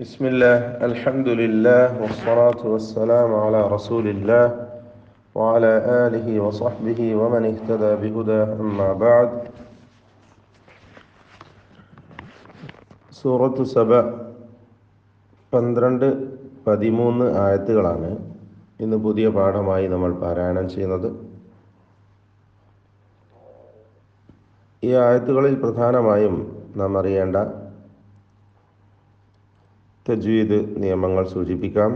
بسم الله الحمد لله والصلاة والسلام على رسول الله وعلى آله وصحبه ومن اهتدى بهداه أما بعد. സൂറത്തു സബ 12-13 ആയത്തുകളാണ് ഇന്ന് പുതിയ പാഠമായി നമ്മൾ പാരായണം ചെയ്യുന്നത്. ഈ ആയത്തുകളിൽ പ്രധാനമായും നാം അറിയേണ്ട തജ്വീദ് നിയമങ്ങൾ സൂചിപ്പിക്കാം.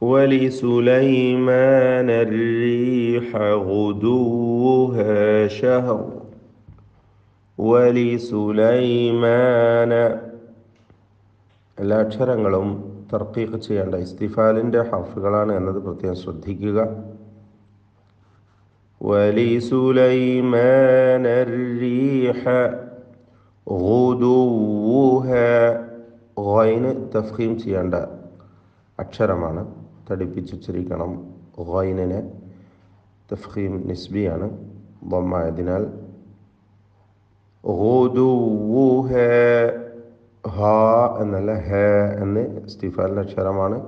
وَلِسُلَيْمَانَ الرِّيحَ غُدُوُّهَا شَهْرٌ وَلِسُلَيْمَانَ എല്ലാ അക്ഷരങ്ങളും തർക്കീഖ് ചെയ്യേണ്ട ഇസ്തിഫാലിൻ്റെ ഹർഫുകളാണ് എന്നത് പ്രത്യേകം ശ്രദ്ധിക്കുക. وَلِسُلَيْمَانَ الرِّيحَ غُدُوُّهَا ഗൈന് തഫ്ഖീം ചെയ്യേണ്ട അക്ഷരമാണ്, തടിപ്പിച്ചുച്ചരിക്കണം. ഗൈനിനെ തഫ്ഖീം നിസ്ബിയാണ്, ദമ്മായതിനാൽ. ഗുദുവുഹാ ഹ എന്നല്ല ഹ എന്ന് ഇസ്തിഫാലിൻ്റെ അക്ഷരമാണ്.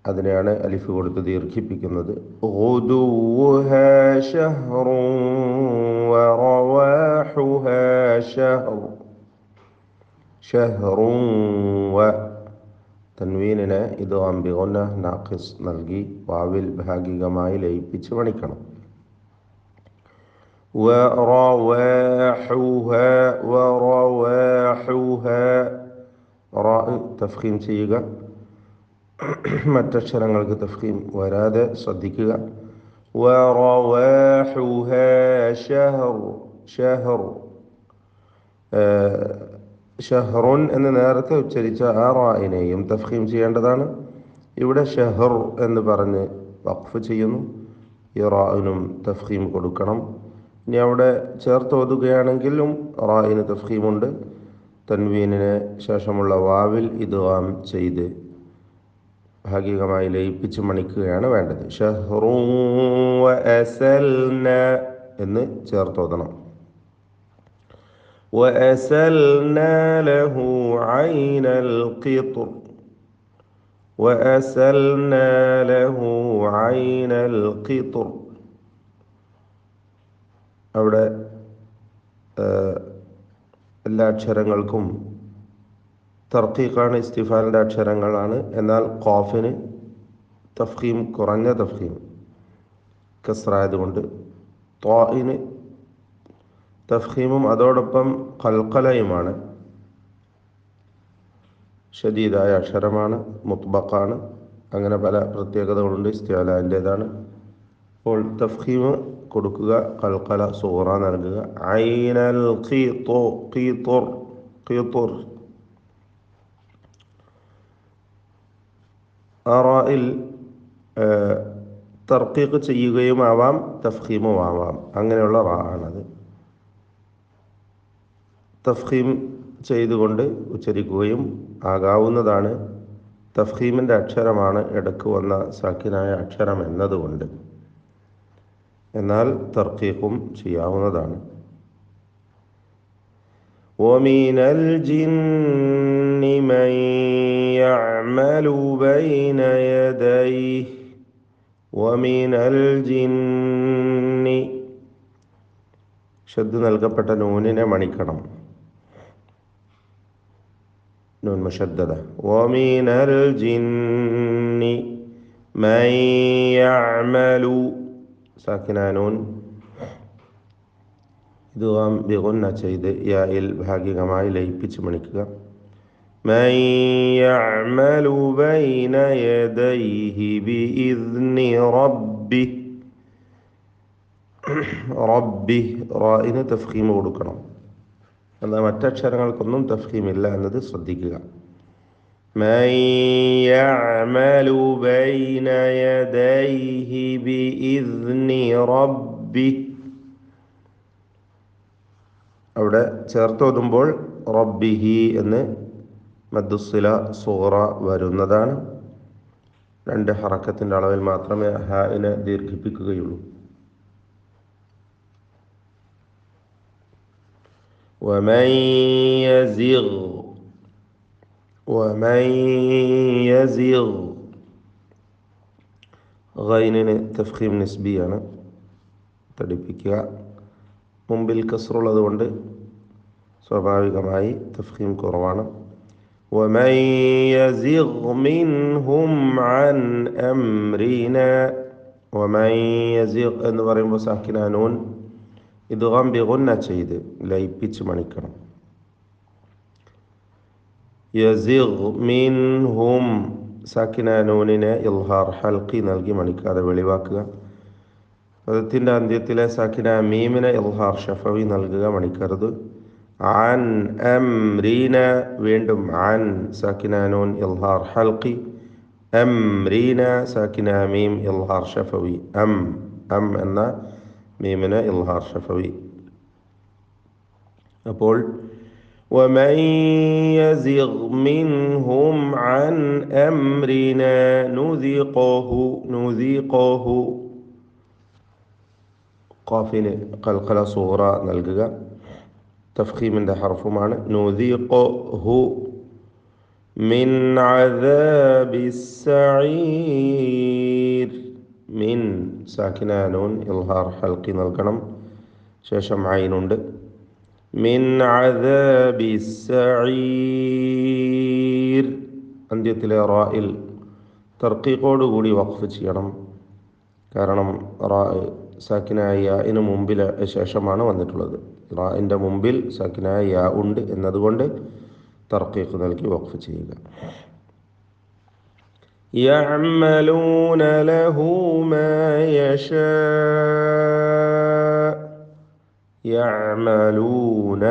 അതിനെയാണ് അലിഫ് കൊടുത്ത് ദീർഘിപ്പിക്കുന്നത്. ഗുദുവുഹാ ശഹ്റുൻ വറവാഹുഹാ ശഹ്ർ. ശഹ്റുൻ വ തൻവീനിനെ ഇദ്ഗാം ബിഗുന്ന നാഖിസ് നൽകി വാവിൽ ഭാഗികമായി ലയിപ്പിച്ച് മണിക്കണം. വറവാഹുഹാ വറവാഹുഹാ റാ തഫ്ഖീം ചെയ്യുക, മറ്റക്ഷരങ്ങൾക്ക് തഫ്ഖീം വരാതെ ശ്രദ്ധിക്കുക. വറവാഹുഹാ ശഹ്ർ ശഹ്ർ ഷഹ്റുൻ എന്ന് നേരത്തെ ഉച്ചരിച്ച ആ റായിനെയും തഫ്ഖീം ചെയ്യേണ്ടതാണ്. ഇവിടെ ഷഹർ എന്ന് പറഞ്ഞ് വഖഫ് ചെയ്യുന്നു. ഈ റായിനും തഫ്ഖീം കൊടുക്കണം. ഇനി അവിടെ ചേർത്ത് ഓതുകയാണെങ്കിലും റായിന് തഫ്ഖീമുണ്ട്. തൻവീനിന് ശേഷമുള്ള വാവിൽ ഇദ്ഗാം ചെയ്ത് ഭാഗികമായി ലയിപ്പിച്ച് മണിക്കുകയാണ് വേണ്ടത്. ഷഹ്റുൻ വഅസൽന എന്ന് ചേർത്തോതണം. وأسلنا له عين القطر وأسلنا له عين القطر അവിടെ എല്ലാ അക്ഷരങ്ങൾക്കും തർക്കീഖാണ്, ഇസ്തിഫാലിൻ്റെ അക്ഷരങ്ങളാണ്. എന്നാൽ ഖാഫിന് തഫ്ഖീം കുറഞ്ഞ തഫ്ഖീം കസ്റായതുകൊണ്ട് ത്വാഇന് തഫ്ഖീമും അതോടൊപ്പം ഖൽഖലയുമാണ്. ഷദീദായ അക്ഷരമാണ്, മുത്ബഖാണ്. അങ്ങനെ പല പ്രത്യേകതകളുണ്ട്, ഇസ്തിഅലാൻ്റേതാണ്. അപ്പോൾ തഫ്ഖീം കൊടുക്കുക, ഖൽഖല സുഗ്റ നൽകുക. ഐനൽ ഖീതുർ ഖീതുർ റായിൽ തർക്കീഖ് ചെയ്യുകയും ആവാം, തഫ്ഖീമും ആവാം. അങ്ങനെയുള്ള റാ ആണത്. തഫ്ഖീം ചെയ്തുകൊണ്ട് ഉച്ചരിക്കുകയും ആകാവുന്നതാണ്. തഫ്ഖീമിൻ്റെ അക്ഷരമാണ് ഇടക്ക് വന്ന സാക്കിനായ അക്ഷരം എന്നതുകൊണ്ട്. എന്നാൽ തർക്കീഖും ചെയ്യാവുന്നതാണ്. വമിനൽ ജിന്നി മൻ യഅമലു ബൈന യദൈഹി വമിനൽ ജിന്നി ഷദ് നൽകപ്പെട്ട നൂനിനെ മണിക്കണം. നൂൻ മുശദ്ദദ. വമിനൽ ജിന്നി മൻ യഅമലു സാക്കിന നൂൻ ഇദ്ഗാം ബിഗുന്ന ചെയ്ത് യായിൽ ഭാഗികമായി ലയിപ്പിച്ച് മണിക്കുക. മൻ യഅമലു ബൈന യദൈഹി ബിഇദ്നി റബ്ബിഹി റബ്ബി റായിന് തഫ്ഖീം കൊടുക്കണം. എന്നാൽ മറ്റക്ഷരങ്ങൾക്കൊന്നും തഫ്ഖീമില്ല എന്നത് ശ്രദ്ധിക്കുക. മൻ യഅമലു ബൈന യദൈഹി ബിഇദ്നി റബ്ബിഹി അവിടെ ചേർത്തോതുമ്പോൾ റബ്ബിഹി എന്ന് മദ്ദുസ്സില സൂറ വരുന്നതാണ്. 2 ഹറക്കത്തിൻ്റെ അളവിൽ മാത്രമേ ഹാഇനെ ദീർഘിപ്പിക്കുകയുള്ളൂ. ومن يزغ ومن يزغ ഗൈനിന് തഫ്ഖീം നിസ്ബിയാണ്, തടിപ്പിക്കുക. മുമ്പിൽ കസ്റുള്ളത് കൊണ്ട് സ്വാഭാവികമായി തഫ്ഖീം കുറവാണ്. ومن يزغ منهم عن أمرنا ومن يزغ എന്ന് പറയുമ്പോൾ സാക്കിന നൂൻ ഇദ്ഗാം ബിഗുന്ന ചെയ്ത് ലയിപ്പിച്ച് മണിക്കണം. യസിഗ് മിൻഹും സാക്കിന നൂനിനെ ഇൽഹാർ ഹൽക്കി നൽകി മണിക്കാതെ വെളിവാക്കുക. പദത്തിൻ്റെ അന്ത്യത്തിലെ സാക്കിന മീമിനെ ഇൽഹാർ ഷഫവി നൽകുക, മണിക്കരുത്. അൻ അംരീന വീണ്ടും അൻ സാക്കിന നൂൻ ഇൽഹാർ ഹൽക്കി, അംരീന സാക്കിന മീം ഇൽഹാർ ഷഫവി, അം എന്ന മീമിനെ ഇൽഹാർ ഷഫവി. അപ്പോൾ ومن يزغ منهم عن أمرنا نذيقه ഖാഫിന് ഖൽഖല സൂറ നൽകുക, തഫ്ഖീമിൻ്റെ ഹർഫുമാണ്. നുദീഖുഹു മിൻ അദാബിസ് സഈർ, മിൻ സാക്കിന നൂൻ ഇൽഹാർ ഹൽക്കി നൽകണം, ശേഷം ഐനുണ്ട്. മിൻ അദാബിസ് സഈർ അന്ത്യത്തിലെ റായിൽ തർക്കീഖോടുകൂടി വഖഫ് ചെയ്യണം. കാരണം റാ സാക്കിനായ യാഇന് മുമ്പിൽ ശേഷമാണ് വന്നിട്ടുള്ളത്. റാഇൻ്റെ മുമ്പിൽ സാക്കിനായ യാ ഉണ്ട് എന്നതുകൊണ്ട് തർക്കീഖ് നൽകി വഖഫ് ചെയ്യുക. യഅമലൂന ലഹു മാ യശാ, യഅമലൂന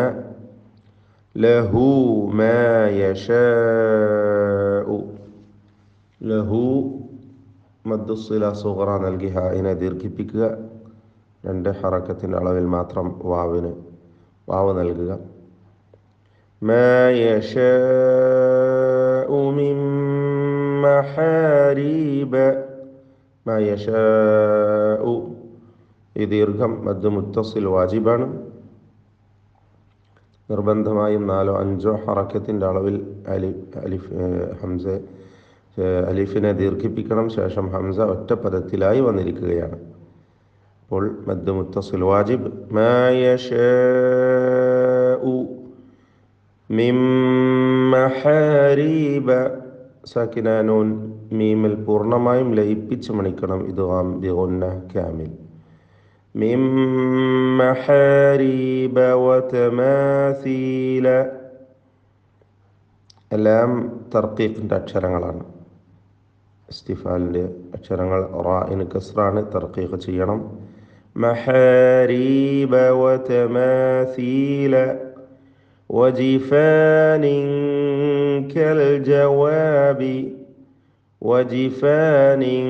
ലഹു മാ യശാഉ, ലഹു മദ്ദുസ്സില സുഗ്റ നൽകി ഹായിനെ ദീർഘിപ്പിക്കുക. 2 ഹറക്കത്തിൻ്റെ അളവിൽ മാത്രം വാവ് നൽകുക. മാ യശാഉ മിൻ മഹാരീബ, മാ യശാഉ ഈ ദീർഘം മദ്ദ് മുത്തസിൽ വാജിബാണ്. നിർബന്ധമായും 4-5 ഹറക്കത്തിൻ്റെ അളവിൽ അലിഫിനെ ദീർഘിപ്പിക്കണം. ശേഷം ഹംസ ഒറ്റ പദത്തിലായി വന്നിരിക്കുകയാണ്. അപ്പോൾ മദ്ദ് മുത്തസിൽ വാജിബ്. മാ യശാഉ മിൻ മഹാരീബ സാക്കിന നൂൻ മീമിൽ പൂർണ്ണമായും ലയിപ്പിച്ച് മണിക്കണം. ഇദ്ഗാം ബിഗുന്ന കാമിൽ. മിൻ മഹാരീബ വതമാസീല, എല്ലാം തർക്കീഖിൻ്റെ അക്ഷരങ്ങളാണ്. ഇസ്തിഫാലിൻ്റെ അക്ഷരങ്ങൾ റാഇന് കസ്റാണ്, തർക്കീഖ് ചെയ്യണം. മഹാരീബ വതമാസീല വജിഫാനിൻ കൽ ജവാബി, വജിഫാനിൻ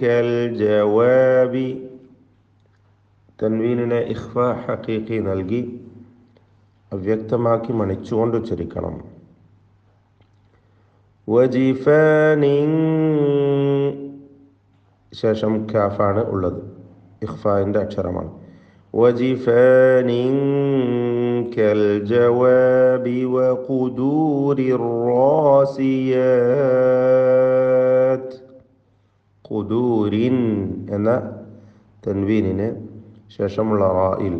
കൽ ജവാബി തൻവീനിനെ ഇഖ്ഫാ ഹഖീഖി നൽകി അവ്യക്തമാക്കി മണിച്ചുകൊണ്ട് ഉച്ചരിക്കണം. വജിഫാനിൻ ശേഷം കാഫാണ് ഉള്ളത്, ഇഖ്ഫായിൻ്റെ അക്ഷരമാണ്. വജിഫാനിൻ കൽ ജവാബി വഖുദൂരിർ റാസിയാത്ത്, ഖുദൂരിൻ എന്ന തൻവീനിന് ശേഷമുള്ള റായിൽ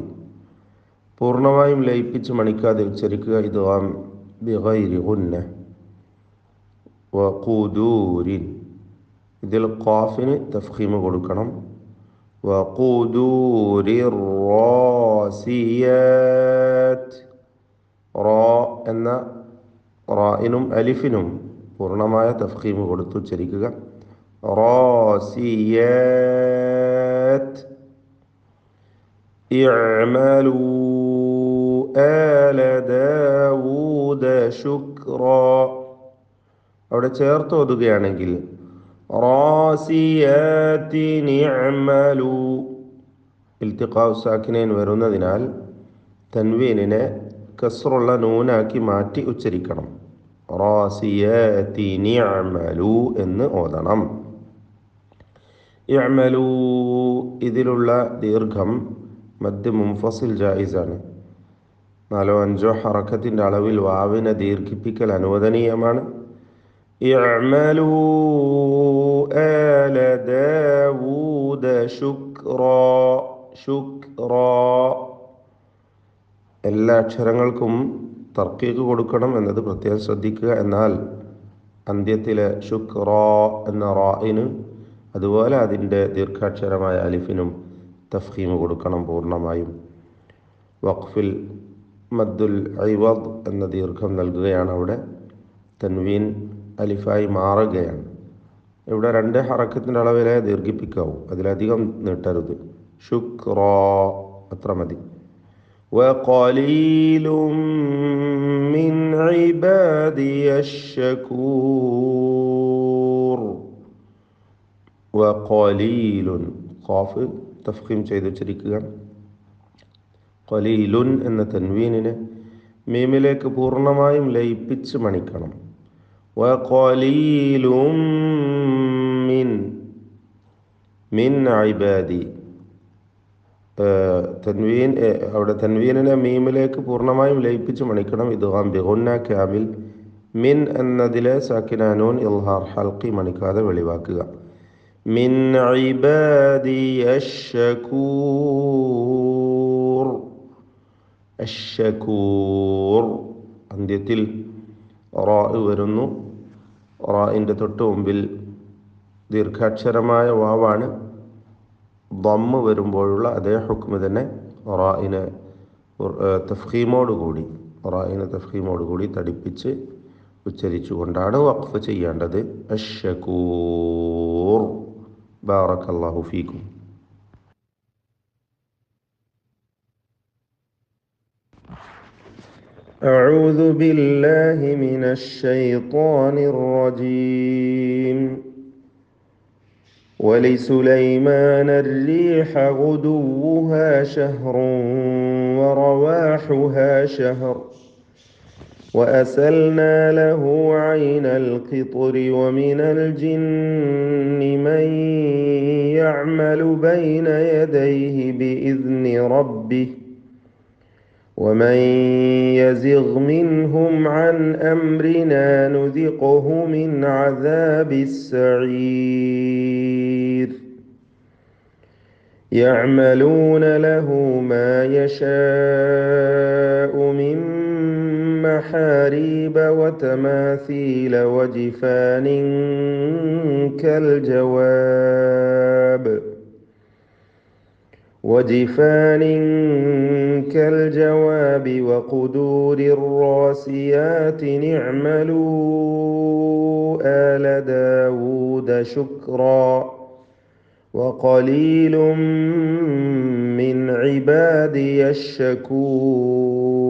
പൂർണ്ണമായും ലയിപ്പിച്ച് മണിക്കാതെ ഉച്ചരിക്കുക. ഇദ്ഗാം ബിഗൈരി ഗുന്ന. വഖുദൂരിൻ ഇതിൽ ഖാഫിന് തഫ്ഖീം കൊടുക്കണം. വഖുദൂരിർ റാസിയാത്ത്, റാ എന്ന റായിനും അലിഫിനും പൂർണ്ണമായ തഫ്ഖീം കൊടുത്ത് ഉച്ചരിക്കുക. റാസിയാത്ത്. ഇഅ്മലൂ ആല ദാവൂദ ശുക്റാ, അവിടെ ചേർത്ത് ഓതുകയാണെങ്കിൽ റാസിയാത്തിൻ ഇഅ്മലൂ, ഇൽത്തിഖാഉ സാക്കിനൈൻ വരുന്നതിനാൽ തൻവീനിനെ കസ്റുള്ള നൂനാക്കി മാറ്റി ഉച്ചരിക്കണം. റാസിയാത്തിൻ ഇഅ്മലൂ എന്ന് ഓതണം. ഇഅ്മലൂ ഇതിലുള്ള ദീർഘം മദ് മുൻഫസിൽ ജായിസാണ്. നാലോ അഞ്ചോ ഹറക്കത്തിൻ്റെ അളവിൽ വാവിനെ ദീർഘിപ്പിക്കൽ അനുവദനീയമാണ്. ഇഅ്മലൂ ആല ദാവൂദ ശുക്റാ, ശുക്റാ. എല്ലാ അക്ഷരങ്ങൾക്കും തർക്കീക്ക് കൊടുക്കണം എന്നത് പ്രത്യേകം ശ്രദ്ധിക്കുക. എന്നാൽ അന്ത്യത്തിലെ ശുക്റാ എന്ന റായിന് അതുപോലെ അതിൻ്റെ ദീർഘാക്ഷരമായ അലിഫിനും തഫ്ഹീം കൊടുക്കണം പൂർണ്ണമായും. വഖഫിൽ മദ്ദുൽ ഐവദ് എന്ന ദീർഘം നൽകുകയാണ്. അവിടെ തൻവീൻ അലിഫായി മാറുകയാണ്. ഇവിടെ 2 ഹറക്കത്തിൻ്റെ അളവിലെ ദീർഘിപ്പിക്കാവൂ, അതിലധികം നീട്ടരുത്. ശുക്റാ അത്ര മതി. വഖലീലും മിൻ ഇബാദിയ ശകൂർ. വഖലീലുൻ ഖാഫ് തഫ്ഖീം ചെയ്ത് ഉച്ചരിക്കുക. ഖലീലുൻ എന്ന തൻവീനിനെ മീമിലേക്ക് പൂർണ്ണമായും ലയിപ്പിച്ച് മണിക്കണം. വഖലീലും മിൻ ഇബാദി. അവിടെ തൻവീനിനെ മീമിലേക്ക് പൂർണ്ണമായും ലയിപ്പിച്ച് മണിക്കണം. ഇദ്ഗാം ബിഗുന്ന കാമിൽ. മിൻ എന്നതിലെ സാക്കിന നൂൻ ഇൽഹാർ ഹൽക്കി മണിക്കാതെ വെളിവാക്കുക. മിൻ ഇബാദിയ ശകൂർ. അശ്ശകൂർ അന്ത്യത്തിൽ റാ വരുന്നു. റാഇൻ്റെ തൊട്ട് മുമ്പിൽ ദീർഘാക്ഷരമായ വാവാണ്. ദമ്മ് വരുമ്പോഴുള്ള അതേ ഹുക്മ് തന്നെ റാഇനെ തഫ്ഖീമോടുകൂടി തടിപ്പിച്ച് ഉച്ചരിച്ചുകൊണ്ടാണ് വഖഫ് ചെയ്യേണ്ടത്. അശ്ശകൂർ. ബാറക്കല്ലാഹു ഫീക്കും. أعوذ بالله من الشيطان الرجيم. ولسليمان الريح غدوها شهر ورواحها شهر وأسلنا له عين القطر ومن الجن من يعمل بين يديه بإذن ربه ومن يزغ منهم عن أمرنا نذقه من عذاب السعير. يعملون له ما يشاء من محاريب وتماثيل وجفان كالجواب وقدور الراسيات. اعملوا آل داود شكرا وقليل من عبادي الشكور.